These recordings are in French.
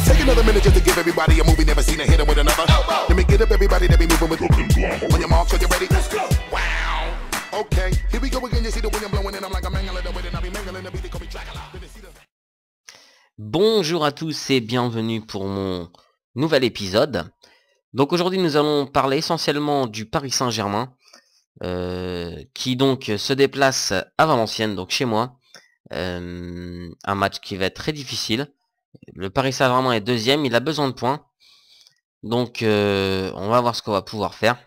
Take another minute just to give everybody a movie never seen a hitter with another. Let me get up everybody that be moving with. On your mark, so you ready? Wow. Okay, here we go again. You see the wind blowing and I'm like a mangling the wind and I be mangling the beat. They call me Dracula. Bonjour à tous et bienvenue pour mon nouvel épisode. Donc aujourd'hui nous allons parler essentiellement du Paris Saint-Germain qui donc se déplace à Valenciennes, donc chez moi. Un match qui va être très difficile. Le Paris Saint-Germain est deuxième, il a besoin de points. Donc on va voir ce qu'on va pouvoir faire.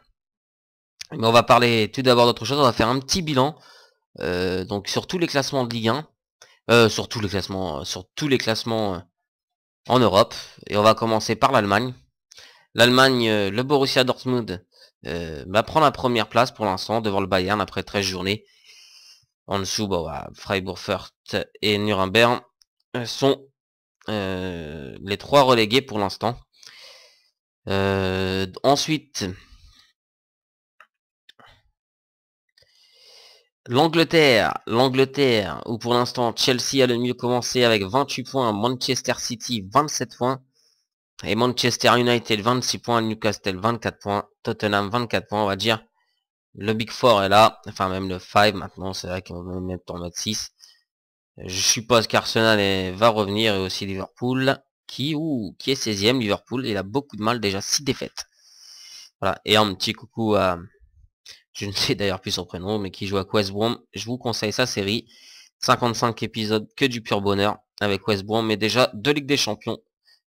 Mais on va parler tout d'abord d'autre chose, on va faire un petit bilan donc sur tous les classements de Ligue 1. Sur tous les classements en Europe. Et on va commencer par l'Allemagne. L'Allemagne, le Borussia Dortmund va prendre la première place pour l'instant devant le Bayern après 13 journées. En dessous, Freiburg, Fürth et Nuremberg sont les trois relégués pour l'instant. Ensuite, l'Angleterre, où pour l'instant Chelsea a le mieux commencé avec 28 points, Manchester City 27 points, et Manchester United 26 points, Newcastle 24 points, Tottenham 24 points, on va dire. Le Big Four est là, enfin même le 5 maintenant, c'est vrai qu'on va même en mettre 6. Je suppose qu'Arsenal va revenir et aussi Liverpool, qui est 16ème, Liverpool, il a beaucoup de mal, déjà 6 défaites. Voilà, et un petit coucou à... Je ne sais d'ailleurs plus son prénom, mais qui joue avec West Brom. Je vous conseille sa série. 55 épisodes, que du pur bonheur avec West Brom, mais déjà 2 Ligues des Champions.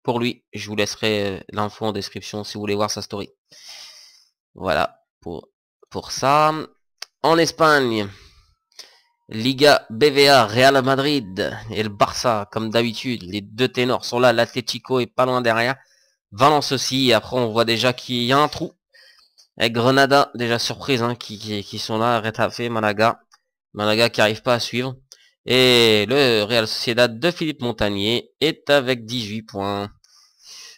Pour lui, je vous laisserai l'info en description si vous voulez voir sa story. Voilà, pour ça. En Espagne, Liga BVA, Real Madrid et le Barça, comme d'habitude. Les deux ténors sont là, l'Atlético est pas loin derrière. Valence aussi, et après on voit déjà qu'il y a un trou. Avec Grenada, déjà surprise, qui sont là, Retafe, Malaga qui arrive pas à suivre. Et le Real Sociedad de Philippe Montagnier est avec 18 points.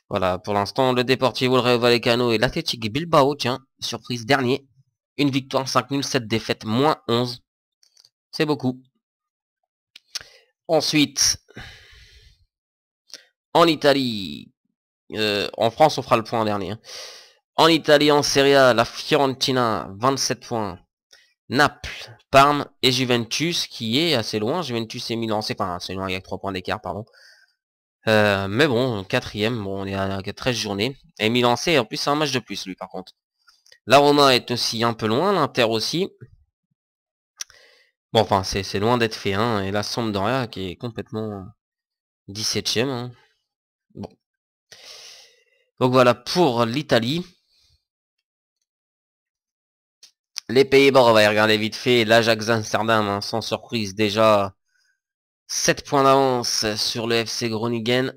Voilà, pour l'instant, le Deportivo, le Rayo Vallecano et l'Athletic Bilbao, tiens, surprise, dernier. Une victoire, 5 nuls, 7 défaites, moins 11. C'est beaucoup. Ensuite, en Italie, en France, on fera le point dernier. En Italie, en Serie A, la Fiorentina, 27 points. Naples, Parme et Juventus, qui est assez loin. Juventus et Milan, c'est pas assez loin, il y a 3 points d'écart, pardon. Mais bon, 4ème, bon, on est à 13 journées. Et Milan, c'est en plus, c'est un match de plus, lui, par contre. La Roma est aussi un peu loin, l'Inter aussi. Bon, enfin, c'est loin d'être fait, hein. Et la Sampdoria, qui est complètement 17ème, hein. Bon. Donc voilà, pour l'Italie. Les Pays-Bas, on va y regarder vite fait. L'Ajax Amsterdam, sans surprise, déjà 7 points d'avance sur le FC Groningen.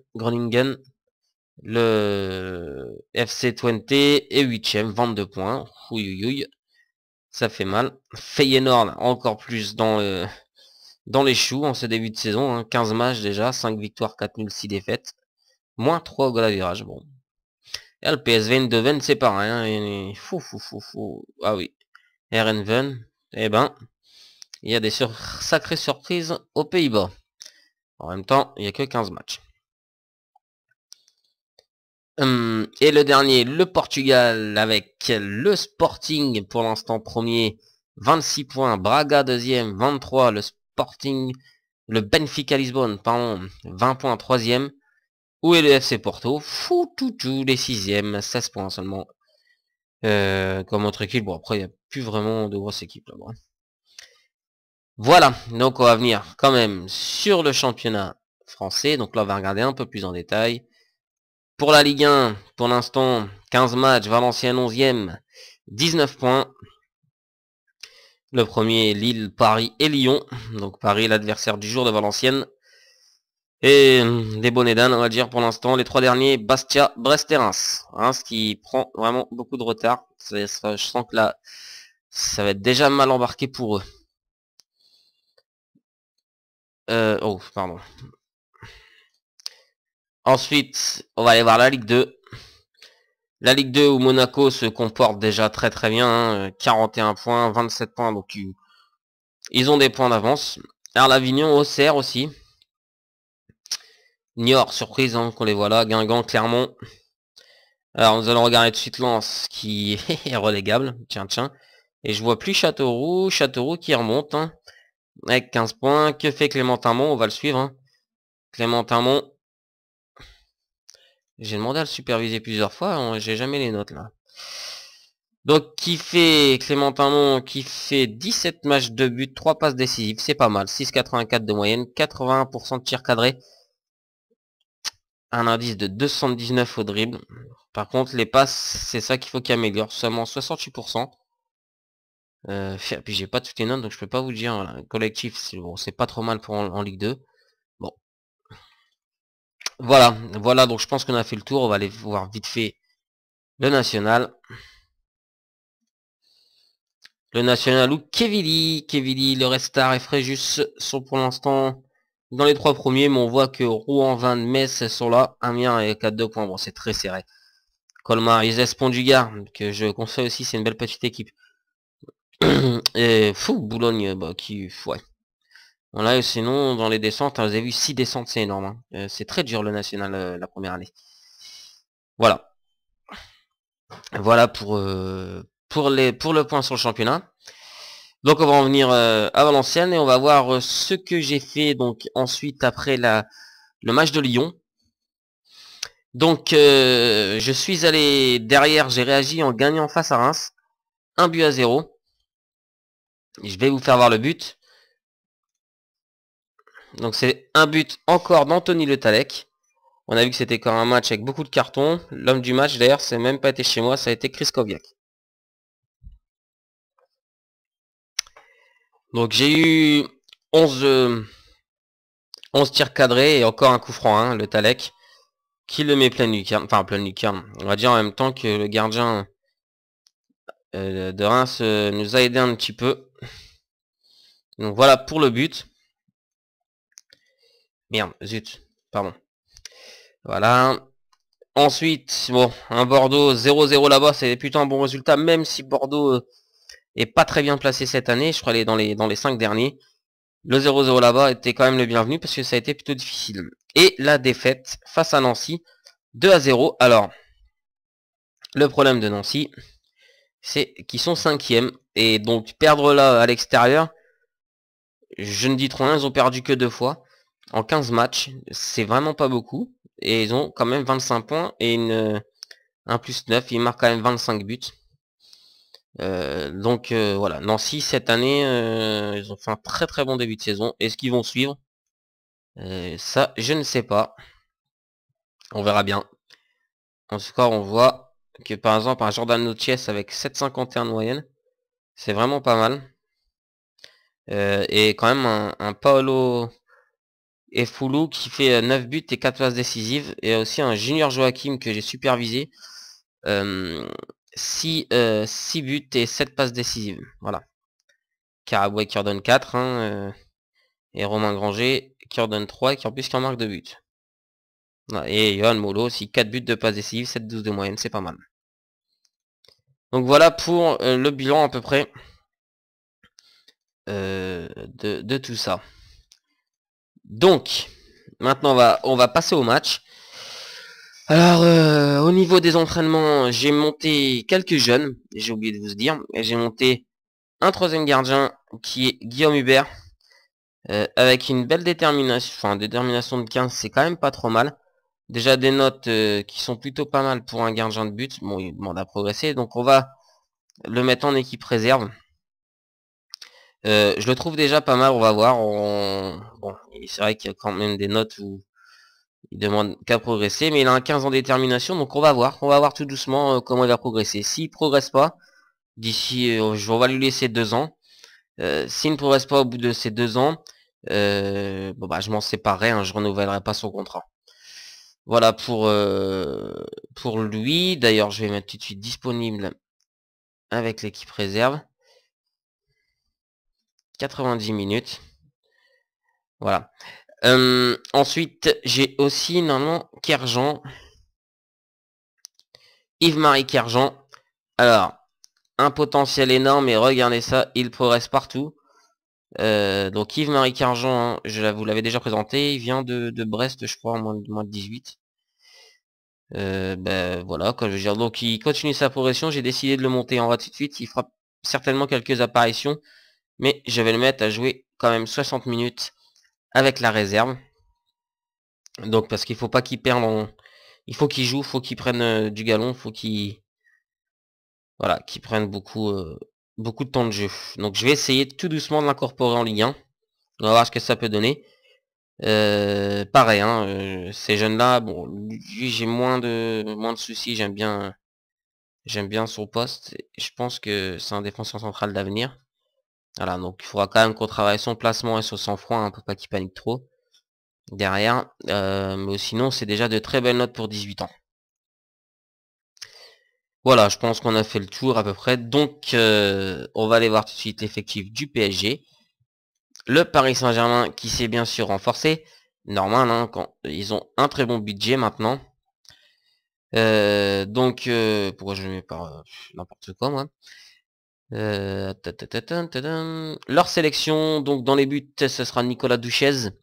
Le FC Twente est 8ème, 22 points. Ouïouïouï, ça fait mal. Feyenoord, encore plus dans les choux en ce début de saison. 15 matchs déjà, 5 victoires, 4 nuls, 6 défaites. Moins 3 au goal à virage, bon. Et le PSV Eindhoven, c'est pareil. Ah oui. Eindhoven, eh ben, il y a des sacrées surprises aux Pays-Bas. En même temps, il n'y a que 15 matchs. Et le dernier, le Portugal, avec le Sporting, pour l'instant premier, 26 points. Braga deuxième, 23. Le Sporting, le Benfica Lisbonne, pardon, 20 points, troisième. Où est le FC Porto? Les 6ème, 16 points seulement. Comme autre équipe, bon après il n'y a plus vraiment de grosses équipes là-bas. Voilà, donc on va venir quand même sur le championnat français. Donc là on va regarder un peu plus en détail. Pour la Ligue 1, pour l'instant, 15 matchs, Valenciennes 11ème, 19 points. Le premier, Lille, Paris et Lyon. Donc Paris l'adversaire du jour de Valenciennes. Et des bonnets d'âne, on va dire pour l'instant. Les 3 derniers, Bastia, Brest et Reims. Reims qui prend vraiment beaucoup de retard. Je sens que là, ça va être déjà mal embarqué pour eux. Oh, pardon. Ensuite, on va aller voir la Ligue 2. La Ligue 2 où Monaco se comporte déjà très très bien. 41 points, 27 points. Donc ils ont des points d'avance. Alors l'Avignon, Auxerre aussi. Niort, surprise, hein, qu'on les voit là. Guingamp, Clermont. Alors, nous allons regarder tout de suite Lens, qui est relégable. Tiens, tiens. Et je vois plus Châteauroux. Châteauroux qui remonte, hein, avec 15 points. Que fait Clémentin-Mont? On va le suivre, hein. Clémentin-Mont. J'ai demandé à le superviser plusieurs fois, hein, j'ai jamais les notes, là. Donc, qui fait Clémentin-Mont, qui fait 17 matchs de but, 3 passes décisives, c'est pas mal. 6,84 de moyenne, 81% de tirs cadrés. Un indice de 219 au dribble. Par contre, les passes, c'est ça qu'il faut qu'il améliore. Seulement 68%. Puis j'ai pas toutes les notes, donc je peux pas vous dire. Voilà. Collectif, c'est bon, c'est pas trop mal pour en Ligue 2. Bon. Voilà, voilà, donc je pense qu'on a fait le tour. On va aller voir vite fait le national. Le national où Quevilly, le Restart et Fréjus sont pour l'instant dans les 3 premiers, mais on voit que Rouen, Vannes, Metz sont là. Amiens et 4-2 points. Bon, c'est très serré. Colmar, Izès, Pont-du-Gard, que je conseille aussi, c'est une belle petite équipe. Et Boulogne, bah, ouais. Voilà, sinon, dans les descentes, hein, vous avez vu 6 descentes, c'est énorme. Hein. C'est très dur le national la première année. Voilà. Voilà pour le point sur le championnat. Donc on va en venir à Valenciennes et on va voir ce que j'ai fait donc ensuite après le match de Lyon. Donc je suis allé derrière, j'ai réagi en gagnant face à Reims. 1-0. Je vais vous faire voir le but. Donc c'est un but encore d'Anthony Le Tallec. On a vu que c'était encore un match avec beaucoup de cartons. L'homme du match d'ailleurs, c'est même pas été chez moi, ça a été Chris Koviak. Donc j'ai eu 11 tirs cadrés et encore un coup franc, hein, Le Tallec, qui le met plein lucarne, enfin plein lucarne. On va dire en même temps que le gardien de Reims nous a aidé un petit peu. Donc voilà pour le but. Merde, zut, pardon. Voilà. Ensuite, bon, un Bordeaux 0-0 là-bas, c'est plutôt un bon résultat, même si Bordeaux est pas très bien placé cette année. Je crois qu'il est dans les 5 derniers. Le 0-0 là-bas était quand même le bienvenu parce que ça a été plutôt difficile. Et la défaite face à Nancy, 2-0. Alors, le problème de Nancy, c'est qu'ils sont 5e. Et donc, perdre là à l'extérieur, je ne dis trop rien, ils ont perdu que 2 fois. En 15 matchs, c'est vraiment pas beaucoup. Et ils ont quand même 25 points et un plus 9. Ils marquent quand même 25 buts. Donc voilà, Nancy cette année, ils ont fait un très très bon début de saison. Est-ce qu'ils vont suivre? Ça, je ne sais pas. On verra bien. En tout cas, on voit que par exemple un Jordan Noties avec 7,51 de moyenne, c'est vraiment pas mal. Et quand même un Paolo Efulu qui fait 9 buts et 4 passes décisives. Et aussi un Junior Joachim que j'ai supervisé. 6 buts et 7 passes décisives. Voilà. Caraboué qui redonne 4. Hein, et Romain Granger qui redonne 3 et qui en plus qui en marque 2 buts. Voilà. Et Johan Molo aussi 4 buts de passes décisives, 7-12 de moyenne, c'est pas mal. Donc voilà pour le bilan à peu près de tout ça. Donc, maintenant on va passer au match. Alors, au niveau des entraînements, j'ai monté quelques jeunes, j'ai oublié de vous dire. J'ai monté un 3e gardien qui est Guillaume Hubert, avec une belle détermination, enfin détermination de 15, c'est quand même pas trop mal. Déjà des notes qui sont plutôt pas mal pour un gardien de but. Bon, il demande à progresser, donc on va le mettre en équipe réserve. Je le trouve déjà pas mal, on va voir. Bon, c'est vrai qu'il y a quand même des notes où il demande qu'à progresser, mais il a un 15 en détermination, donc on va voir tout doucement comment il va progresser. S'il progresse pas, d'ici, on va lui laisser 2 ans. S'il ne progresse pas au bout de ces 2 ans, bon bah je m'en séparerai, hein, je renouvellerai pas son contrat. Voilà pour lui. D'ailleurs, je vais mettre tout de suite disponible avec l'équipe réserve. 90 minutes. Voilà. Ensuite, j'ai aussi normalement Kerjan. Yves-Marie Kerjan. Alors, un potentiel énorme et regardez ça, il progresse partout. Donc Yves-Marie Cargent, hein, vous l'avais déjà présenté, il vient de Brest, je crois, en moins de 18. Ben voilà, quoi, je veux dire. Donc il continue sa progression, j'ai décidé de le monter en rang tout de suite. Il fera certainement quelques apparitions, mais je vais le mettre à jouer quand même 60 minutes avec la réserve. Donc parce qu'il faut pas qu'il perde il faut qu'il joue, faut qu'il prenne du galon, faut qu'il qu'il prenne beaucoup de temps de jeu. Donc je vais essayer tout doucement de l'incorporer en Ligue 1. On va voir ce que ça peut donner. Pareil, hein, ces jeunes-là, bon, lui j'ai moins de soucis, j'aime bien son poste. Et je pense que c'est un défenseur central d'avenir. Voilà, donc il faudra quand même qu'on travaille son placement et son sang-froid, hein, pour pas qu'il panique trop derrière. Mais sinon, c'est déjà de très belles notes pour 18 ans. Voilà, je pense qu'on a fait le tour à peu près. Donc, on va aller voir tout de suite l'effectif du PSG. Le Paris Saint-Germain qui s'est bien sûr renforcé. Normal, hein, quand ils ont un très bon budget maintenant. Donc, pourquoi je mets pas n'importe quoi, moi. Leur sélection, donc dans les buts, ce sera Nicolas Duchesne.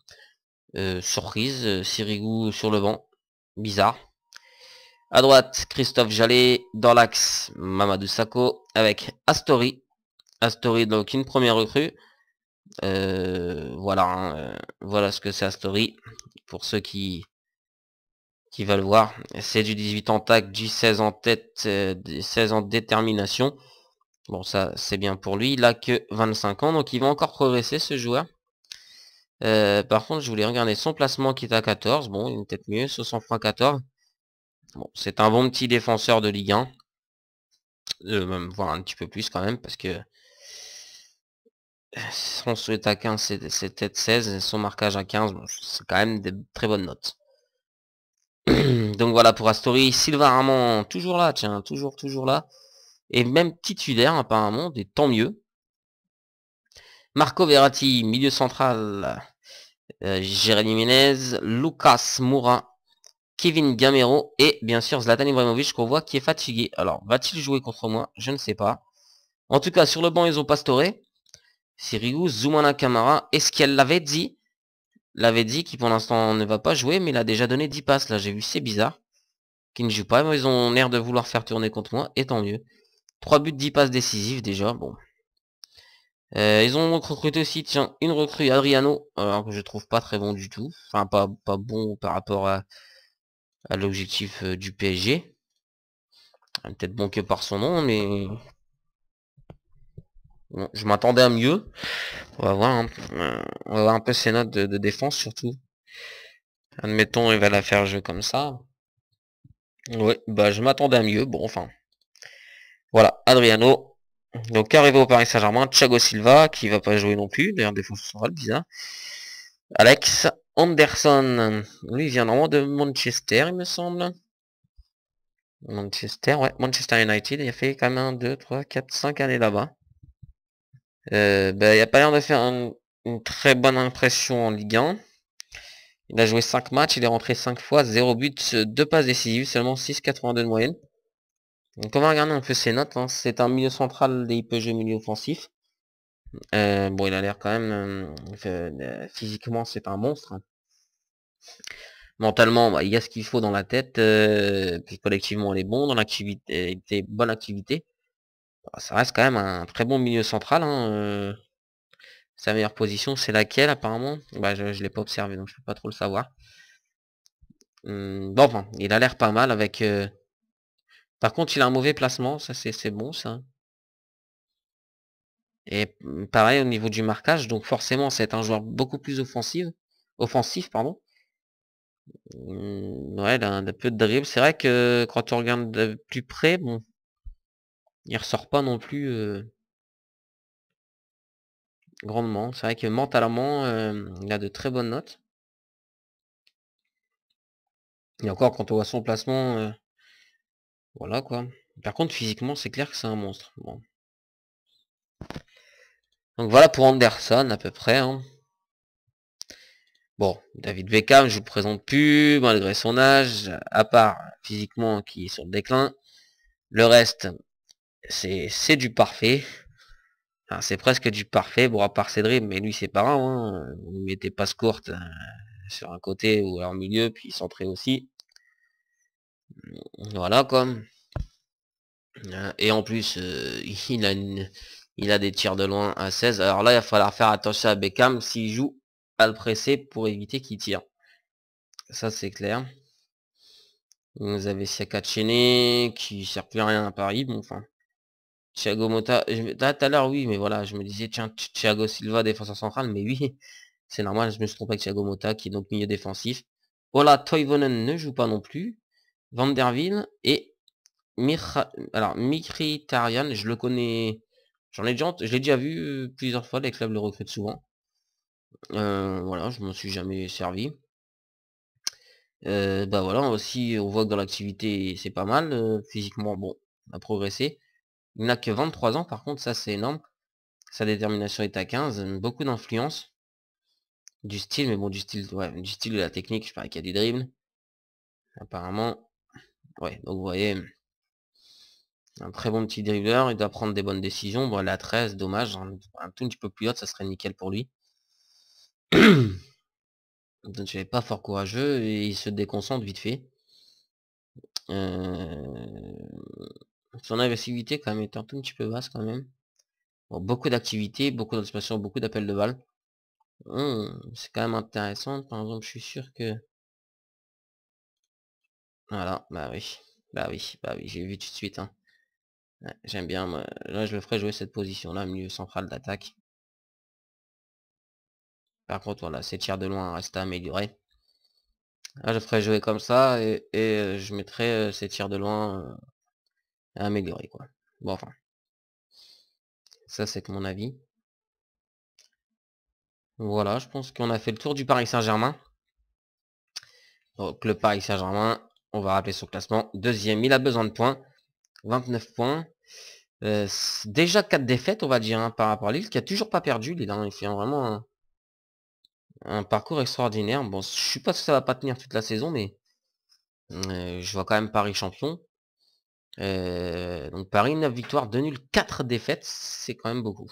Surprise, Sirigu sur le banc. Bizarre. À droite, Christophe Jallet. Dans l'axe, Mamadou Sakho. Avec Astori. Astori, donc une première recrue. Voilà, hein, voilà ce que c'est Astori. Pour ceux qui veulent voir. C'est du 18 en tac, du 16 en tête, 16 en détermination. Bon, ça, c'est bien pour lui. Il a que 25 ans, donc il va encore progresser, ce joueur. Par contre, je voulais regarder son placement qui est à 14. Bon, il est peut-être mieux, 60 francs 14. Bon, c'est un bon petit défenseur de Ligue 1. Même voir un petit peu plus quand même, parce que son souhait à 15, c'est peut-être 16, et son marquage à 15, bon, c'est quand même des très bonnes notes. Donc voilà pour Astori. Sylvain Armand, toujours là, tiens, toujours là. Et même titulaire apparemment, et tant mieux. Marco Verratti, milieu central. Jérémy Ménez, Lucas Moura, Kevin Gamero et bien sûr Zlatan Ibrahimovic qu'on voit qui est fatigué. Alors, va-t-il jouer contre moi? Je ne sais pas. En tout cas, sur le banc, ils ont Pastore, Sirigu, Zoumana Kamara. Est-ce qu'elle l'avait dit? L'avait dit qui pour l'instant ne va pas jouer, mais il a déjà donné 10 passes. Là, j'ai vu, c'est bizarre. Qui ne joue pas, mais ils ont l'air de vouloir faire tourner contre moi, et tant mieux. 3 buts, 10 passes décisives déjà, bon. Ils ont recruté aussi, tiens, une recrue Adriano, alors que je trouve pas très bon du tout. Enfin, pas bon par rapport à l'objectif du PSG. Peut-être bon que par son nom, mais bon, je m'attendais à mieux. On va voir, hein. On va voir un peu ses notes de défense surtout. Admettons, il va la faire jouer comme ça. Ouais, bah je m'attendais à mieux. Bon, enfin. Voilà, Adriano. Donc arrivé au Paris Saint-Germain, Thiago Silva, qui va pas jouer non plus, d'ailleurs défense centrale, bizarre. Alex Anderson, lui il vient normalement de Manchester, il me semble. Manchester, ouais, Manchester United, il a fait quand même 1, 2, 3, 4, 5 années là-bas. Bah, il a pas l'air de faire une très bonne impression en Ligue 1. Il a joué 5 matchs, il est rentré 5 fois, 0 but, 2 passes décisives, seulement 6,82 de moyenne. Donc on va regarder un peu ses notes, hein. C'est un milieu central et il peut jouer milieu offensif. Bon, il a l'air quand même... physiquement, c'est un monstre, hein. Mentalement, bah, il y a ce qu'il faut dans la tête. Puis collectivement, il est bon. Dans l'activité, il était bonne activité. Bah, ça reste quand même un très bon milieu central, hein. Sa meilleure position, c'est laquelle apparemment? Bah, je l'ai pas observé, donc je peux pas trop le savoir. Bon, enfin, il a l'air pas mal avec... Par contre, il a un mauvais placement, ça c'est bon ça. Et pareil au niveau du marquage, donc forcément c'est un joueur beaucoup plus offensif, pardon. Ouais, il a un peu de dribble. C'est vrai que quand on regarde de plus près, bon, il ressort pas non plus grandement. C'est vrai que mentalement, il a de très bonnes notes. Et encore, quand on voit son placement, voilà quoi. Par contre, physiquement, c'est clair que c'est un monstre. Bon. Donc voilà pour Anderson à peu près, hein. Bon, David Beckham, je vous le présente plus, malgré son âge, à part physiquement qui est sur le déclin. Le reste, c'est du parfait. Ah, c'est presque du parfait, bon à part ses dribbles, mais lui c'est pas grave, hein. Vous mettez passe courte sur un côté ou en milieu, puis centré aussi. Voilà quoi. Et en plus, il a des tirs de loin à 16. Alors là, il va falloir faire attention à Beckham s'il joue à le presser pour éviter qu'il tire. Ça c'est clair. Vous avez Siakatchene qui sert plus à rien à Paris, bon enfin. Thiago Motta, là tout à l'heure oui, mais voilà, je me disais tiens, Thiago Silva défenseur central, mais oui, c'est normal, je me suis trompé avec Thiago Motta qui est donc milieu défensif. Voilà, Toivonen ne joue pas non plus. Vanderville et Mkhitaryan, je le connais, je l'ai déjà vu plusieurs fois, les clubs le recrutent souvent. Voilà, je m'en suis jamais servi. Bah voilà, aussi on voit que dans l'activité c'est pas mal, physiquement bon, on a progressé. Il n'a que 23 ans par contre, ça c'est énorme. Sa détermination est à 15, beaucoup d'influence. Du style, mais bon du style, ouais, du style de la technique, je parie qu'il y a du dribble. Apparemment, ouais, donc vous voyez, un très bon petit dribbleur, il doit prendre des bonnes décisions. Bon, elle a 13, dommage, un tout petit peu plus haute, ça serait nickel pour lui. Donc il n'est pas fort courageux et il se déconcentre vite fait. Son agressivité quand même est un tout petit peu basse quand même. Bon, beaucoup d'activités, beaucoup d'anticipation, beaucoup d'appels de balles. C'est quand même intéressant. Par exemple, je suis sûr que... Voilà, bah oui. Bah oui, bah oui, j'ai vu tout de suite. Hein. Ouais, j'aime bien, moi. Là je le ferai jouer cette position-là, milieu central d'attaque. Par contre, voilà, ses tirs de loin restent à améliorer. Là, je ferai jouer comme ça et je mettrai ces tirs de loin à améliorer, quoi. Bon, enfin, ça c'est que mon avis. Voilà, je pense qu'on a fait le tour du Paris Saint-Germain. Donc le Paris Saint-Germain, on va rappeler son classement. Deuxième, il a besoin de points. 29 points. Déjà 4 défaites, on va dire, hein, par rapport à Lille, qui a toujours pas perdu. Lille, hein, il fait vraiment un parcours extraordinaire. Bon, je suis pas sûr que ça va pas tenir toute la saison, mais je vois quand même Paris champion. Donc Paris, 9 victoires, 2 nuls, 4 défaites, c'est quand même beaucoup.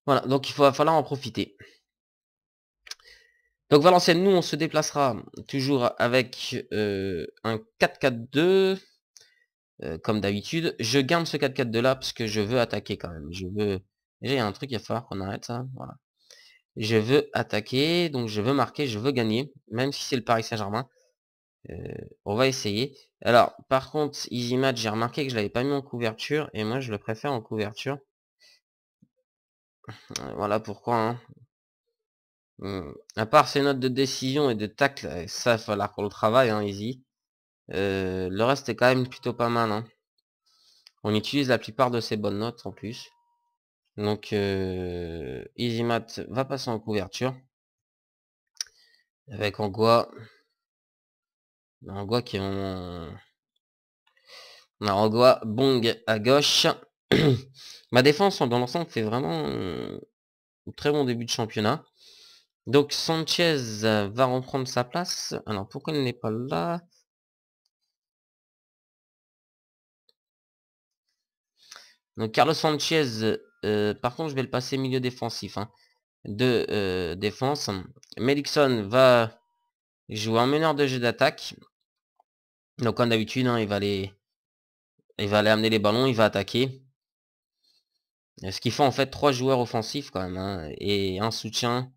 Voilà, donc il va falloir en profiter. Donc Valenciennes, nous on se déplacera toujours avec un 4-4-2, comme d'habitude. Je garde ce 4-4-2 là parce que je veux attaquer quand même. Je veux... Déjà il y a un truc, il va falloir qu'on arrête ça. Voilà. Je veux attaquer, donc je veux marquer, je veux gagner, même si c'est le Paris Saint-Germain. On va essayer. Alors, par contre, Easy Match, j'ai remarqué que je l'avais pas mis en couverture, et moi je le préfère en couverture. Voilà pourquoi. Hein. À part ses notes de décision et de tacle, ça il va falloir qu'on le travaille, hein, Easy. Le reste est quand même plutôt pas mal. Hein. On utilise la plupart de ses bonnes notes en plus. Donc, Easy Mat va passer en couverture. Avec Angua. Angua qui est en... On a Angua, Bong à gauche. Ma défense dans l'ensemble fait vraiment un très bon début de championnat. Donc Sanchez va reprendre sa place. Alors pourquoi il n'est pas là? Donc Carlos Sanchez, par contre je vais le passer milieu défensif. Hein, de défense. Melikson va jouer en meneur de jeu d'attaque. Donc comme d'habitude, hein, il va aller amener les ballons, il va attaquer. Ce qui fait en fait 3 joueurs offensifs quand même. Hein, et un soutien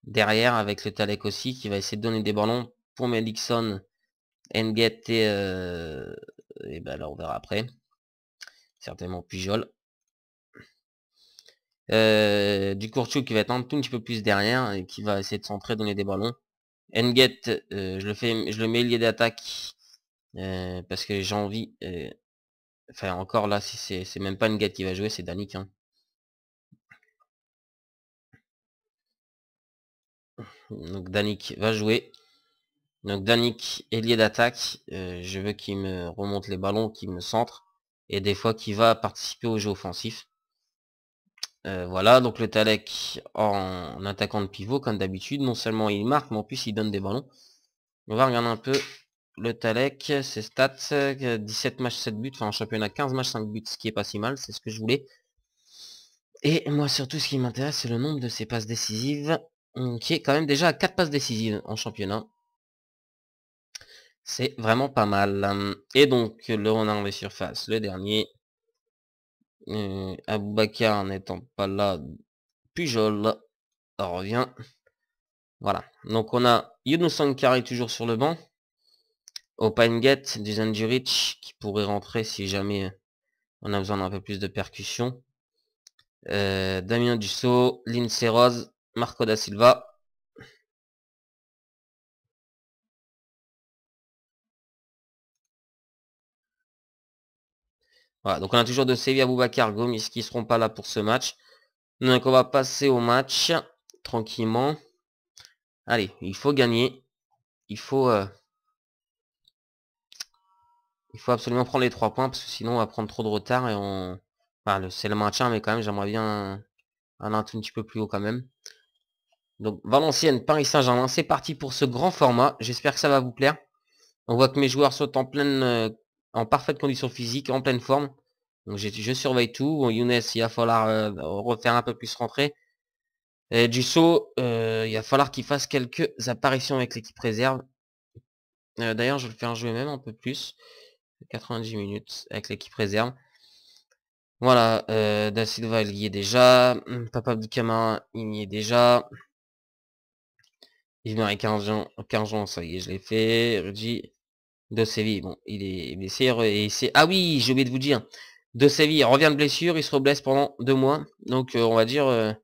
derrière avec le Talek aussi qui va essayer de donner des ballons pour Melikson, Nget et ben là on verra après. Certainement Pujol. Du Courtiou qui va être un tout petit peu plus derrière et qui va essayer de centrer, donner des ballons. Nget, je le mets lié d'attaque parce que j'ai envie. Enfin encore là, si c'est même pas Nget qui va jouer, c'est Danick. Hein. Donc Danick va jouer. Donc Danick est lié d'attaque. Je veux qu'il me remonte les ballons, qu'il me centre. Et des fois qu'il va participer au jeu offensif. Voilà, donc le Talek en attaquant de pivot, comme d'habitude. Non seulement il marque, mais en plus il donne des ballons. On va regarder un peu le Talek, ses stats. 17 matchs, 7 buts. Enfin en championnat, 15 matchs, 5 buts, ce qui est pas si mal. C'est ce que je voulais. Et moi surtout ce qui m'intéresse c'est le nombre de ses passes décisives, qui est quand même déjà à 4 passes décisives en championnat. C'est vraiment pas mal. Et donc le renard des surfaces, le dernier. Aboubacar n'étant pas là, Pujol revient. Voilà. Donc on a Younous Sankari toujours sur le banc. Opengate, Dusan Djuric qui pourrait rentrer si jamais on a besoin d'un peu plus de percussion. Damien Dussault, Lindsay Rose, Marco da Silva. Voilà, donc on a toujours de Séville, Aboubacar, Gomis qui seront pas là pour ce match. Donc on va passer au match tranquillement. Allez, il faut gagner. Il faut absolument prendre les 3 points parce que sinon on va prendre trop de retard et on... Enfin, c'est le maintien mais quand même j'aimerais bien un petit peu plus haut quand même. Donc Valenciennes, Paris Saint-Germain, c'est parti pour ce grand format. J'espère que ça va vous plaire. On voit que mes joueurs sont en parfaite condition physique, en pleine forme. Donc je surveille tout. Bon, Younes, il va falloir refaire un peu plus rentrer. Et Dussault, il va falloir qu'il fasse quelques apparitions avec l'équipe réserve. D'ailleurs, je vais le faire jouer même un peu plus. 90 minutes avec l'équipe réserve. Voilà, Da Silva, il y est déjà. Papa Abdou Camara, il y est déjà. Il vient avec 15 ans, ça y est, je l'ai fait. Rudy De Séville, bon, il est blessé. Et c'est... Ah oui, j'ai oublié de vous dire. De Séville revient de blessure, il se reblesse pendant 2 mois. Donc on va dire...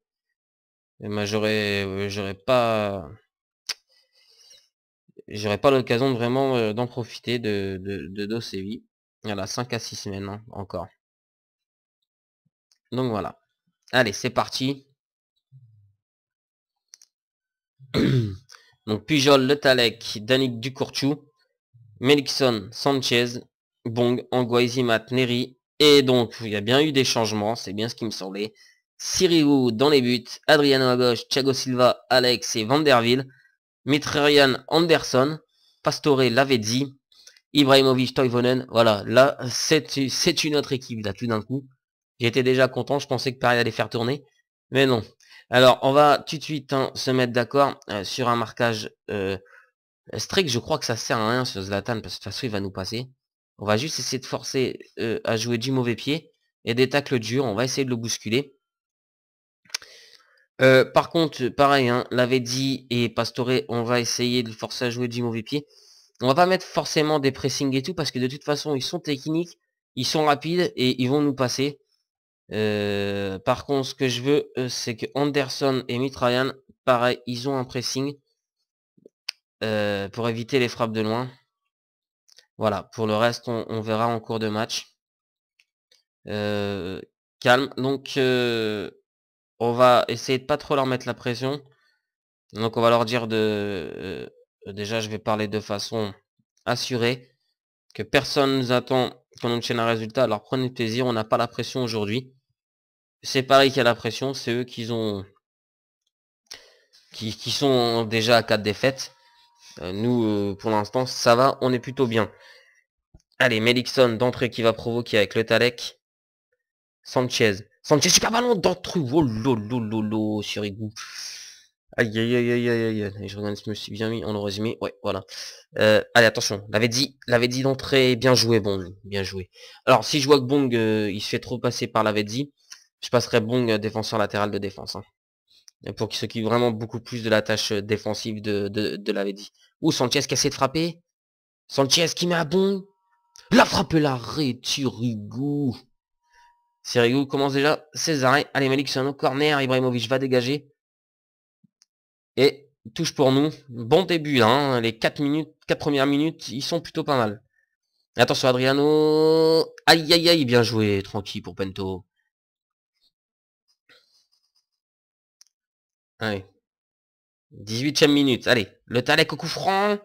j'aurais pas... J'aurais pas l'occasion de vraiment d'en profiter de Séville. Voilà, 5 à 6 semaines hein, encore. Donc voilà. Allez, c'est parti. Donc Pujol, Le Talek, Danik Ducourchou, Melikson, Sanchez, Bong, Anguaisi, Mat, Neri. Et donc, il y a bien eu des changements, c'est bien ce qui me semblait. Sirigu dans les buts, Adriano à gauche, Thiago Silva, Alex et Vanderville, Mitrerian, Anderson, Pastore, Lavezzi, Ibrahimovic, Toivonen. Voilà, là, c'est une autre équipe, là, tout d'un coup. J'étais déjà content, je pensais que Paris allait faire tourner. Mais non. Alors, on va tout de suite se mettre d'accord sur un marquage strict. Je crois que ça sert à rien sur Zlatan, parce que de toute façon, il va nous passer. On va juste essayer de forcer à jouer du mauvais pied et des tacles durs. On va essayer de le bousculer. Par contre, pareil, hein, Lavezzi et Pastore, on va essayer de le forcer à jouer du mauvais pied. On va pas mettre forcément des pressings et tout, parce que de toute façon, ils sont techniques, ils sont rapides et ils vont nous passer. Par contre, ce que je veux, c'est que Anderson et Mitrayan, pareil, ils ont un pressing pour éviter les frappes de loin. Voilà, pour le reste, on verra en cours de match. Calme. Donc, on va essayer de pas trop leur mettre la pression. Donc, on va leur dire de... déjà, je vais parler de façon assurée. Que personne nous attend qu'on obtienne un résultat. Alors, prenez plaisir, on n'a pas la pression aujourd'hui. C'est Paris qui a la pression, c'est eux qui sont déjà à 4 défaites. Nous, pour l'instant, ça va, on est plutôt bien. Allez, Melikson d'entrée qui va provoquer avec le Talek. Sanchez, super ballon d'entrée. Oh lolo, sur Igou. Aïe, aïe, aïe, aïe, aïe, aïe. Je regarde si je me suis bien mis en le résumé. Ouais, voilà. Allez, attention. L'avait dit d'entrée. Bien joué, Bong. Bien joué. Alors, si je vois que Bong, il se fait trop passer par Lavezzi, je passerai Bong défenseur latéral de défense. Hein. Pour qu'il s'occupe vraiment beaucoup plus de la tâche défensive de Lavezzi. Ouh, Sanchez qui essaie de frapper. Sanchez qui met à Bong. La frappe, l'arrêt, Sirigu. Sirigu commence déjà ses arrêts. Allez, Malik, c'est un autre corner. Ibrahimovic va dégager. Et touche pour nous. Bon début, hein. Les 4 premières minutes, ils sont plutôt pas mal. Attention, Adriano. Aïe, aïe, aïe, bien joué. Tranquille pour Pento. Allez. 18ème minute. Allez. Le Talek au coup franc.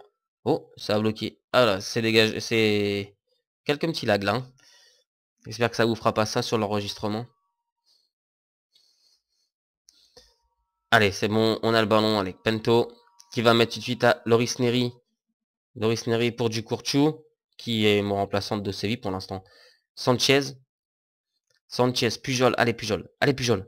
Oh, ça a bloqué. Ah là, c'est dégagé. C'est quelques petits lags là. Hein. J'espère que ça vous fera pas ça sur l'enregistrement. Allez, c'est bon. On a le ballon avec Pento. Qui va mettre tout de suite à Loris Neri. Loris Neri pour Ducourchou. Qui est mon remplaçant de Séville pour l'instant. Sanchez, Pujol. Allez, Pujol. Allez, Pujol.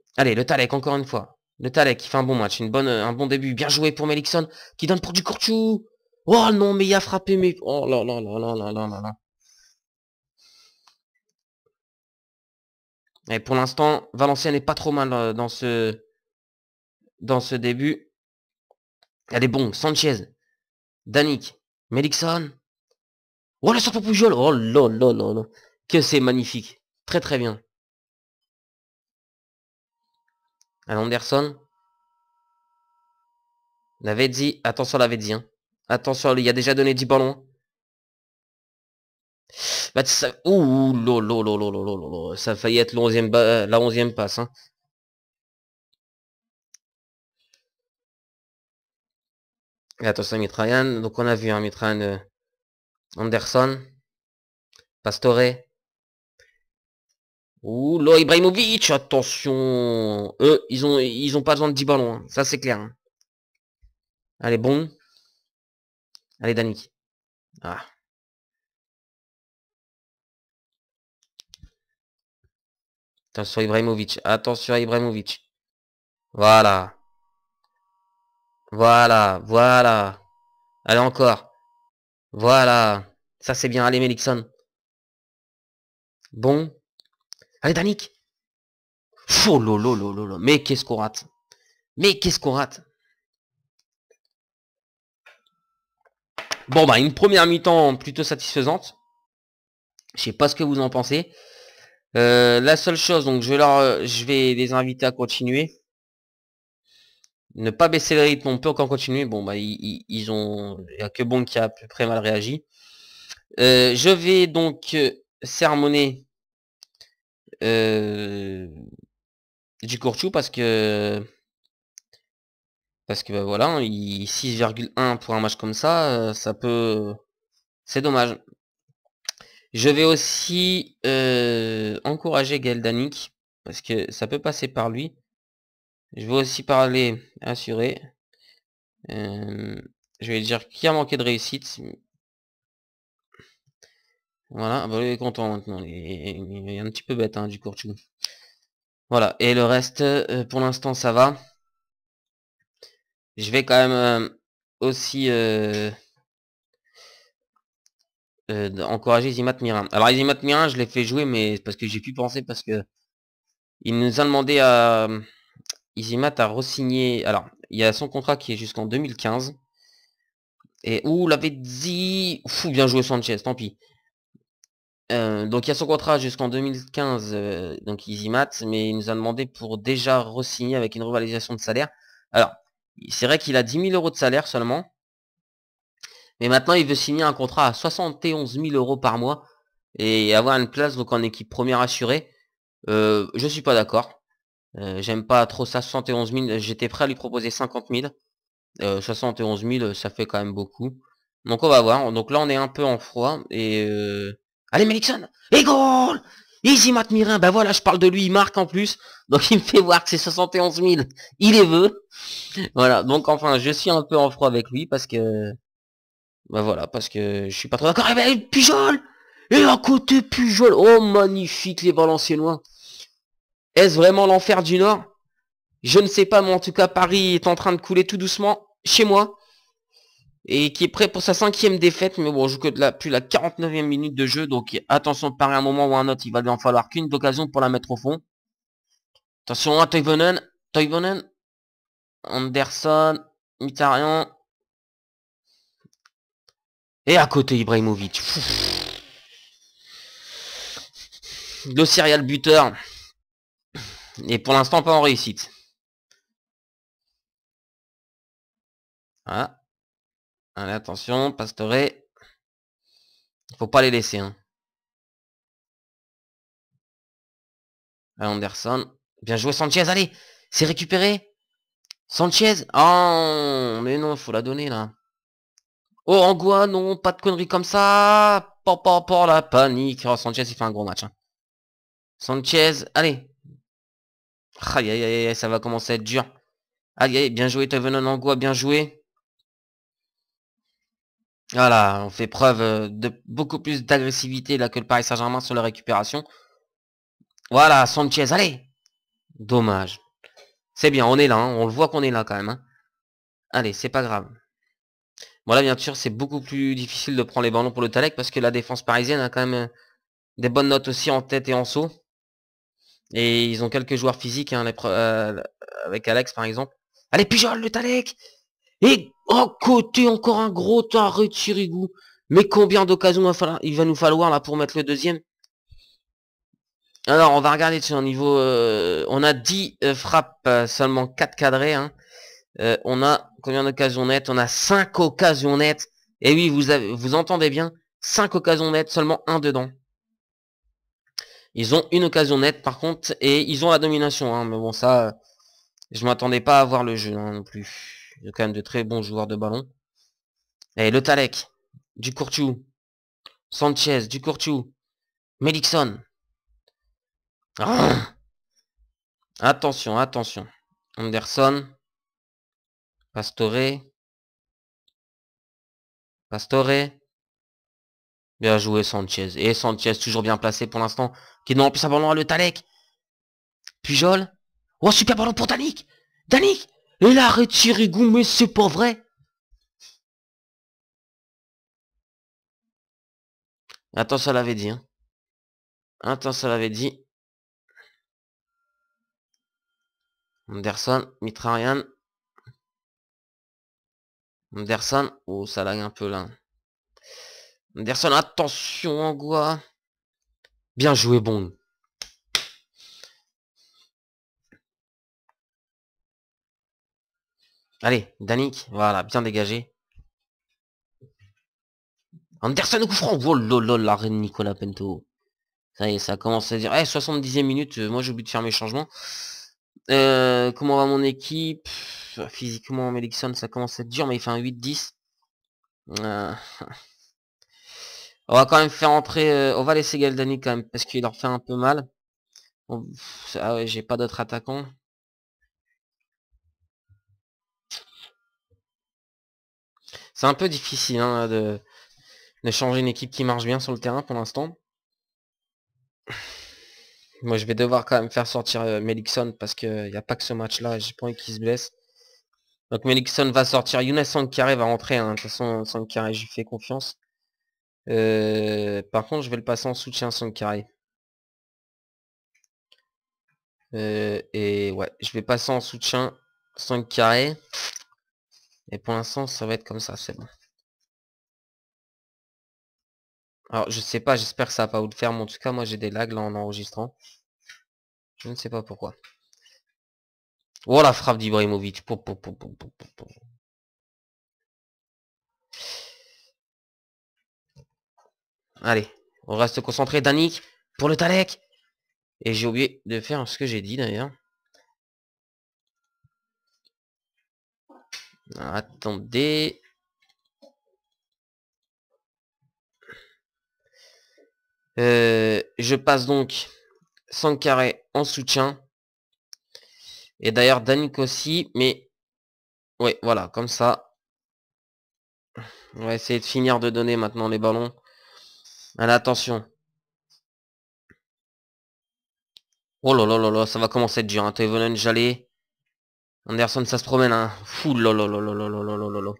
Allez, le Talek, encore une fois. Le Talek qui fait un bon match, un bon début. Bien joué pour Melikson, qui donne pour du Courchou. Oh non, mais il a frappé, mais... Oh là là là là là là là là. Et pour l'instant, Valenciennes n'est pas trop mal dans ce début. Elle est bon. Sanchez, Danick, Melikson. Oh, la sorte pour Pujol. Oh là là là là. Que c'est magnifique. Très très bien. Anderson. Lavezzi. Attention à Lavezzi. Hein. Attention, il a déjà donné 10 ballons. Bah, ça... Ouh, lolo. Ça a failli être la 11e passe. Hein. Et attention à Mitrayan. Donc on a vu un Mitrayan Anderson. Pastore. Ouh là, Ibrahimovic, attention. Eux, ils ont pas besoin de 10 ballons. Hein. Ça, c'est clair. Hein. Allez, bon. Allez, Danick. Ah. Attention à Ibrahimovic. Attention à Ibrahimovic. Voilà. Voilà. Allez, encore. Voilà. Ça, c'est bien. Allez, Melikson. Bon. Allez, Danick. Oh lolo. Mais qu'est-ce qu'on rate. Bon, bah, une première mi-temps plutôt satisfaisante. Je sais pas ce que vous en pensez. La seule chose, donc je vais les inviter à continuer. Ne pas baisser le rythme, on peut encore continuer. Bon, bah, il y a que Bon qui a à peu près mal réagi. Je vais donc sermonner du Courchou parce que bah, voilà, 6,1 pour un match comme ça, ça peut... C'est dommage. Je vais aussi encourager Gaël Danick parce que ça peut passer par lui. Je vais aussi parler assuré. Je vais dire qui a manqué de réussite. Voilà, bah, il est content maintenant. Il est un petit peu bête hein, du Courchou. Voilà, et le reste, pour l'instant ça va. Je vais quand même aussi encourager Zimat Mirin. Alors Zimat Mirin, je l'ai fait jouer, mais parce que j'ai pu penser, parce que il nous a demandé à Zimat à re-signer. Alors, il y a son contrat qui est jusqu'en 2015. Et où l'avait dit... Fou, bien joué Sanchez, tant pis. Donc il y a son contrat jusqu'en 2015, donc EasyMat, mais il nous a demandé pour déjà re-signer avec une revalorisation de salaire. Alors, c'est vrai qu'il a 10 000 € de salaire seulement, mais maintenant il veut signer un contrat à 71 000 € par mois et avoir une place donc en équipe première assurée. Je suis pas d'accord. J'aime pas trop ça, 71 000. J'étais prêt à lui proposer 50 000. 71 000, ça fait quand même beaucoup. Donc on va voir. Donc là on est un peu en froid et allez Melikson, et goal. Easy Matt Mirin, ben voilà, je parle de lui, il marque en plus. Donc il me fait voir que c'est 71 000, il les veut. Voilà, donc enfin je suis un peu en froid avec lui parce que... Ben voilà, parce que je suis pas trop d'accord. Et ben Pujol. Et à côté Pujol. Oh magnifique les Valenciennois. Est-ce vraiment l'enfer du Nord? Je ne sais pas, mais en tout cas Paris est en train de couler tout doucement chez moi. Et qui est prêt pour sa 5e défaite, mais bon, je joue que depuis la 49e minute de jeu, donc attention, Paris à un moment ou un autre, il va lui en falloir qu'une occasion pour la mettre au fond. Attention à Toivonen, Anderson, Mkhitaryan, et à côté Ibrahimovic. Le serial buteur, et pour l'instant pas en réussite. Voilà. Allez, attention, Pastore. Il faut pas les laisser, hein. Anderson. Bien joué Sanchez, allez. C'est récupéré. Sanchez. Oh, mais non, faut la donner là. Oh, Angua, non, pas de conneries comme ça. Pas la panique. Oh, Sanchez, il fait un gros match. Hein. Sanchez, allez. Aïe, ça va commencer à être dur. Aïe, bien joué, Toivonen Angua, bien joué. Voilà, on fait preuve de beaucoup plus d'agressivité là que le Paris Saint-Germain sur la récupération. Voilà, Sanchez, allez. Dommage. C'est bien, on est là, hein, on le voit qu'on est là quand même. Hein. Allez, c'est pas grave. Bon là, bien sûr, c'est beaucoup plus difficile de prendre les ballons pour le Talek parce que la défense parisienne a quand même des bonnes notes aussi en tête et en saut. Et ils ont quelques joueurs physiques, hein, avec Alex par exemple. Allez, Pujol, le Talek. Et oh, côté, encore un gros taré de Chirigou. Mais combien d'occasions il va nous falloir là pour mettre le deuxième? Alors, on va regarder sur un niveau... on a 10 frappes, seulement 4 cadrées. Hein. On a combien d'occasions nettes? On a 5 occasions nettes. Et oui, vous entendez bien, 5 occasions nettes, seulement 1 dedans. Ils ont une occasion nette par contre, et ils ont la domination. Hein. Mais bon, ça, je m'attendais pas à voir le jeu hein, non plus. Il y a quand même de très bons joueurs de ballon. Et le Talek, du Courtiou, Sanchez, du Courtiou, Melikson. Ah attention, attention. Anderson, Pastore, Pastore. Bien joué Sanchez. Et Sanchez toujours bien placé pour l'instant. Qui demande en plus un ballon à le Talek. Pujol. Oh super ballon pour Danick. Danick. Et là retiré goût mais c'est pas vrai. Attends ça l'avait dit. Hein. Attends ça l'avait dit. Anderson, Mitrarian. Anderson. Oh ça lag un peu là. Anderson attention Angoua. Bien joué bon. Allez, Danick, voilà, bien dégagé. Anderson au coup franc. Oh lol, la reine Nicolas Pento. Ça y est, ça commence à dire. Eh, 70e minute, moi j'ai oublié de faire mes changements. Comment va mon équipe? Physiquement, Melikson, ça commence à être dur, mais il fait un 8-10. On va quand même faire entrer... on va laisser Galdani quand même, parce qu'il leur fait un peu mal. Ah ouais, j'ai pas d'autres attaquants. C'est un peu difficile hein, de changer une équipe qui marche bien sur le terrain pour l'instant. Moi, je vais devoir quand même faire sortir Melikson parce qu'il n'y a pas que ce match-là. J'ai pas envie qu'il se blesse. Donc Melikson va sortir. Younes Sankharé va rentrer. Hein. De toute façon, Sankharé, j'y fais confiance. Par contre, je vais le passer en soutien Sankharé. Et ouais, je vais passer en soutien 5 carrés. Et pour l'instant, ça va être comme ça, c'est bon. Alors, je sais pas, j'espère que ça va pas vous le faire, mais en tout cas, moi j'ai des lags là en enregistrant. Je ne sais pas pourquoi. Oh la frappe d'Ibrahimovic. Allez, on reste concentré. Danick pour le Talek. Et j'ai oublié de faire ce que j'ai dit d'ailleurs. Attendez. Je passe donc Sankharé en soutien. Et d'ailleurs Danick aussi. Mais ouais, voilà, comme ça. On va essayer de finir de donner maintenant les ballons. Allez, attention. Oh là là là là, ça va commencer à être dur. Hein. Toivonen, Jallet. Anderson, ça se promène. Hein. Fou là là là là là là là là là.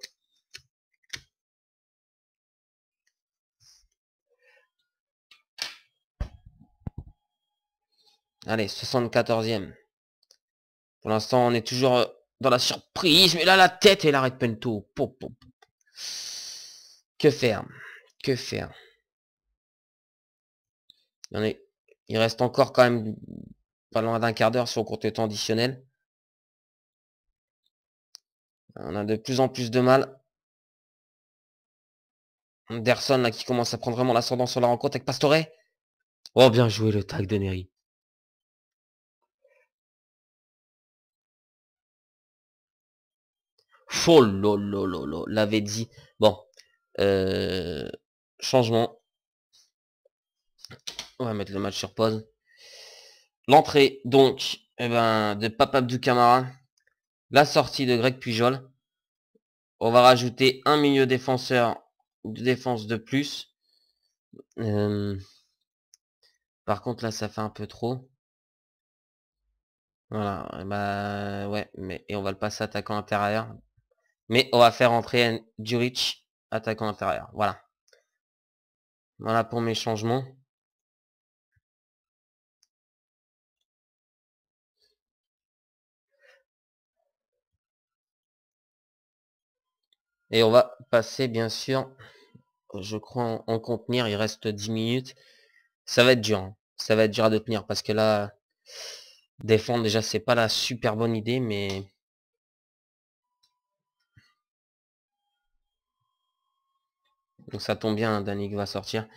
Allez, 74e. Pour l'instant, on est toujours dans la surprise. Mais là, la tête et l'arrêt de Pento. Que faire? Que faire? Il reste encore quand même pas loin d'un quart d'heure sur le compte temps additionnel. On a de plus en plus de mal. Anderson là qui commence à prendre vraiment l'ascendant sur la rencontre avec Pastore. Oh bien joué le tag de Neri. Oh lolo, l'avait dit. Bon. Changement. On va mettre le match sur pause. L'entrée donc de Pape Abdou Camara. La sortie de Greg Pujol. On va rajouter un milieu défenseur de défense de plus. Par contre, là, ça fait un peu trop. Voilà, bah ouais, mais et on va le passer attaquant intérieur. Mais on va faire entrer Djuric, attaquant intérieur. Voilà. Voilà pour mes changements. Et on va passer, bien sûr, je crois, en contenir. Il reste 10 minutes. Ça va être dur. Hein. Ça va être dur à tenir parce que là, défendre, déjà, c'est pas la super bonne idée, mais... Donc ça tombe bien, Danick va sortir.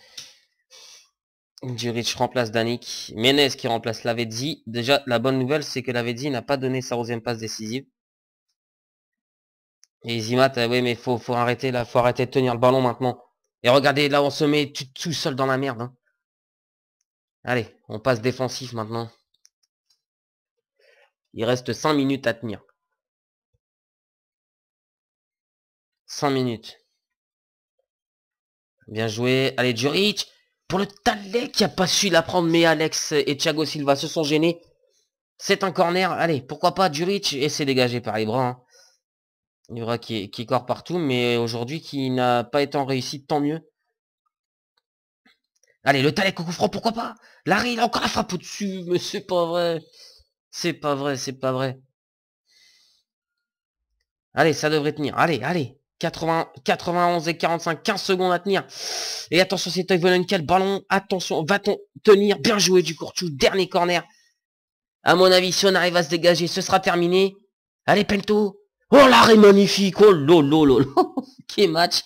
Djuric remplace Danick. Menez qui remplace Lavezzi. Déjà, la bonne nouvelle, c'est que Lavezzi n'a pas donné sa 11e passe décisive. Et Zimat, oui, mais faut arrêter là, faut arrêter de tenir le ballon maintenant. Et regardez, là, on se met tout seul dans la merde. Hein. Allez, on passe défensif maintenant. Il reste 5 minutes à tenir. 5 minutes. Bien joué. Allez, Djuric. Pour le Talek qui a pas su la prendre, mais Alex et Thiago Silva se sont gênés. C'est un corner. Allez, pourquoi pas Djuric. Et c'est dégagé par Ibra. Hein. Ibra qui corps partout, mais aujourd'hui qui n'a pas été en réussite, tant mieux. Allez, le Talek au coup franc, pourquoi pas. Larry, il a encore la frappe au-dessus, mais c'est pas vrai. C'est pas vrai, c'est pas vrai. Allez, ça devrait tenir. Allez, allez. 91 et 45, 15 secondes à tenir. Et attention, c'est Toivonen, ballon. Attention, va-t-on tenir? Bien joué du Courtou. Dernier corner. À mon avis, si on arrive à se dégager, ce sera terminé. Allez, Pento. Oh, l'arrêt magnifique. Oh, lolo. Quel match.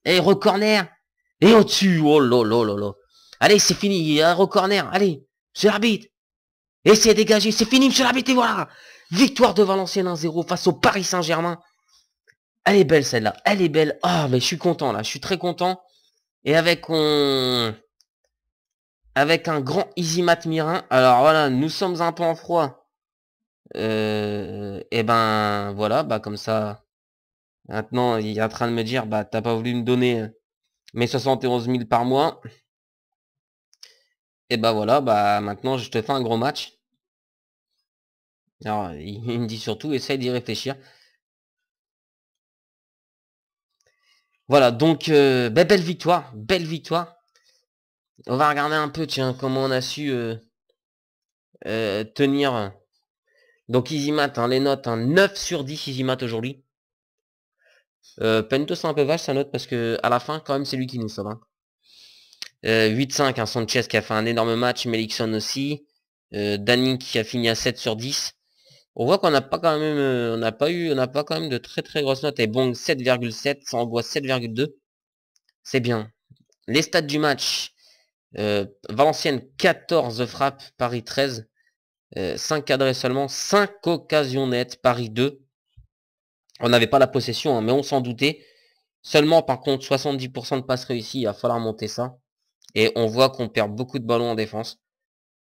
Et re-corner. Et au-dessus. Oh, lolo. Allez, c'est fini. Re-corner. Allez, c'est l'arbitre. Et c'est dégagé. C'est fini, monsieur l'arbitre. Et voilà. Victoire de Valenciennes 1-0 face au Paris Saint-Germain. Elle est belle celle-là. Elle est belle. Ah, mais je suis content là. Je suis très content. Et avec un grand Easymat Mirin. Alors voilà, nous sommes un peu en froid. Et ben voilà, bah comme ça. Maintenant, il est en train de me dire, bah t'as pas voulu me donner mes 71 000 par mois. Et bah voilà, bah maintenant je te fais un gros match. Alors, il me dit surtout, essaye d'y réfléchir. Voilà, donc belle victoire, belle victoire. On va regarder un peu, tiens, comment on a su tenir. Donc Easymat, hein, les notes, hein, 9 sur 10 Easymat aujourd'hui. Pento c'est un peu vache sa note parce que à la fin quand même c'est lui qui nous sauve. Hein. 8-5, hein, Sanchez qui a fait un énorme match, Melikson aussi. Dani qui a fini à 7 sur 10. On voit qu'on n'a pas quand même on n'a pas quand même de très très grosses notes. Et bon 7,7, ça envoie 7,2. C'est bien. Les stats du match. Valenciennes 14 frappes, Paris 13. 5 cadrés seulement, 5 occasions nettes, Paris 2. On n'avait pas la possession, hein, mais on s'en doutait. Seulement, par contre, 70% de passes réussies, il va falloir monter ça. Et on voit qu'on perd beaucoup de ballons en défense.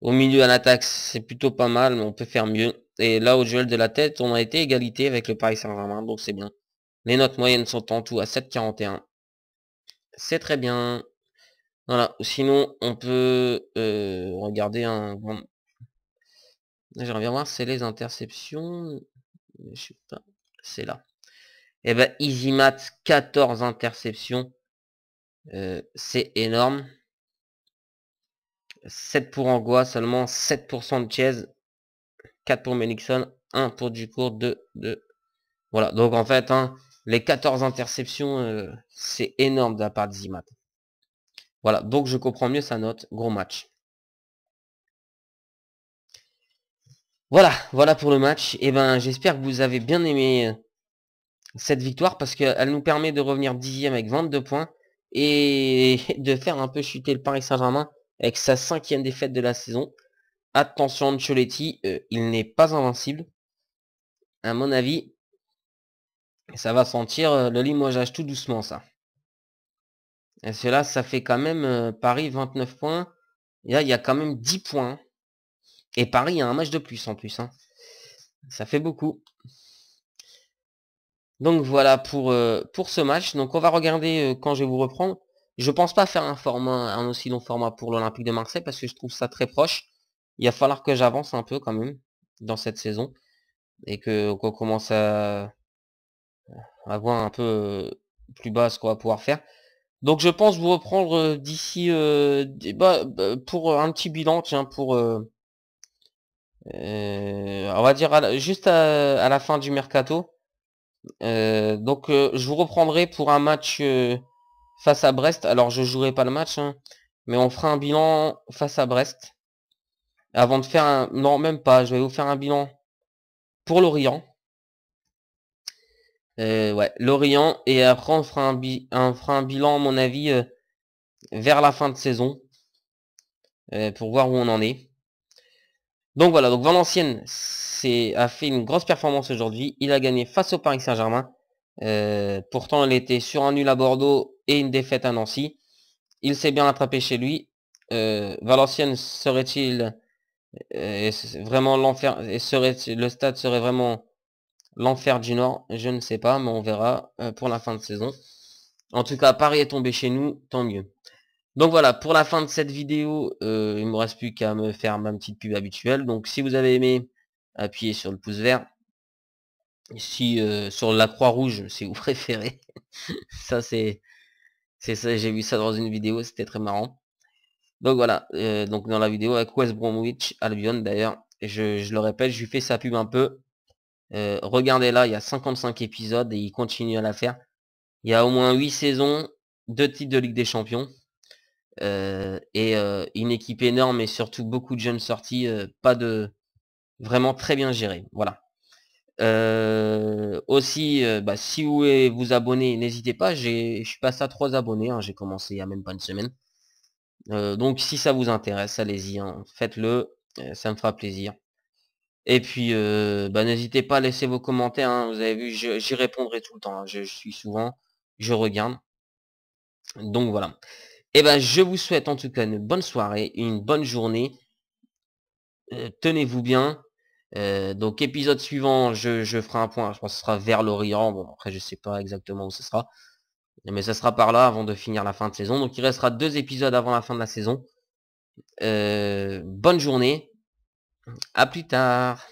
Au milieu, à l'attaque, c'est plutôt pas mal, mais on peut faire mieux. Et là, au duel de la tête, on a été égalité avec le Paris Saint-Germain, donc c'est bien. Les notes moyennes sont en tout à 7,41. C'est très bien. Voilà, sinon, on peut regarder un... J'aimerais bien voir, c'est les interceptions. Je sais pas, c'est là. Et ben Easymat 14 interceptions. C'est énorme. 7 pour Angois, seulement 7% de Chase. 4 pour Melikson, 1 pour Ducourt, 2. Voilà, donc en fait, hein, les 14 interceptions, c'est énorme de la part d'Easymat. Voilà, donc je comprends mieux sa note. Gros match. Voilà pour le match. Et ben j'espère que vous avez bien aimé cette victoire parce qu'elle nous permet de revenir 10e avec 22 points et de faire un peu chuter le Paris Saint-Germain avec sa 5e défaite de la saison. Attention Ancelotti, il n'est pas invincible. À mon avis, ça va sentir le limogeage tout doucement ça. Et cela, ça fait quand même Paris 29 points. Et là, il y a quand même 10 points. Et Paris a un match de plus en plus. Hein. Ça fait beaucoup. Donc voilà pour ce match. Donc on va regarder quand je vais vous reprendre. Je pense pas faire un aussi long format pour l'Olympique de Marseille parce que je trouve ça très proche. Il va falloir que j'avance un peu quand même dans cette saison et qu'on commence à voir un peu plus bas ce qu'on va pouvoir faire. Donc je pense vous reprendre d'ici pour un petit bilan, tiens, pour on va dire juste à la fin du mercato. Donc je vous reprendrai pour un match face à Brest. Alors je jouerai pas le match, hein, mais on fera un bilan face à Brest. Avant de faire un... Non, même pas. Je vais vous faire un bilan pour Lorient. Ouais, Lorient. Et après on fera on fera un bilan, à mon avis, vers la fin de saison. Pour voir où on en est. Donc voilà, donc Valenciennes a fait une grosse performance aujourd'hui. Il a gagné face au Paris Saint-Germain. Pourtant, il était sur un nul à Bordeaux et une défaite à Nancy. Il s'est bien attrapé chez lui. Valenciennes serait-il vraiment l'enfer? Le stade serait vraiment l'enfer du Nord? Je ne sais pas, mais on verra pour la fin de saison. En tout cas, Paris est tombé chez nous, tant mieux. Donc voilà, pour la fin de cette vidéo, il ne me reste plus qu'à me faire ma petite pub habituelle. Donc si vous avez aimé, appuyez sur le pouce vert. Si sur la croix rouge, si vous préférez. Ça c'est ça, j'ai vu ça dans une vidéo, c'était très marrant. Donc voilà, donc dans la vidéo avec West Bromwich Albion d'ailleurs, et je le répète, je lui fais sa pub un peu. Regardez là, il y a 55 épisodes et il continue à la faire. Il y a au moins 8 saisons, 2 titres de Ligue des Champions. Et une équipe énorme et surtout beaucoup de jeunes sortis, pas de vraiment très bien géré. Voilà. Aussi, si vous voulez vous abonner, n'hésitez pas. Je suis passé à 3 abonnés. Hein, j'ai commencé il y a même pas une semaine. Donc si ça vous intéresse, allez-y, hein, faites-le. Ça me fera plaisir. Et puis, n'hésitez pas à laisser vos commentaires. Hein, vous avez vu, j'y répondrai tout le temps. Hein, je suis souvent, je regarde. Donc voilà. Et je vous souhaite en tout cas une bonne soirée, une bonne journée. Tenez-vous bien. Donc épisode suivant, je ferai un point. Je pense que ce sera vers l'Orient. Bon, après je sais pas exactement où ce sera. Mais ça sera par là avant de finir la fin de saison. Donc il restera 2 épisodes avant la fin de la saison. Bonne journée. À plus tard.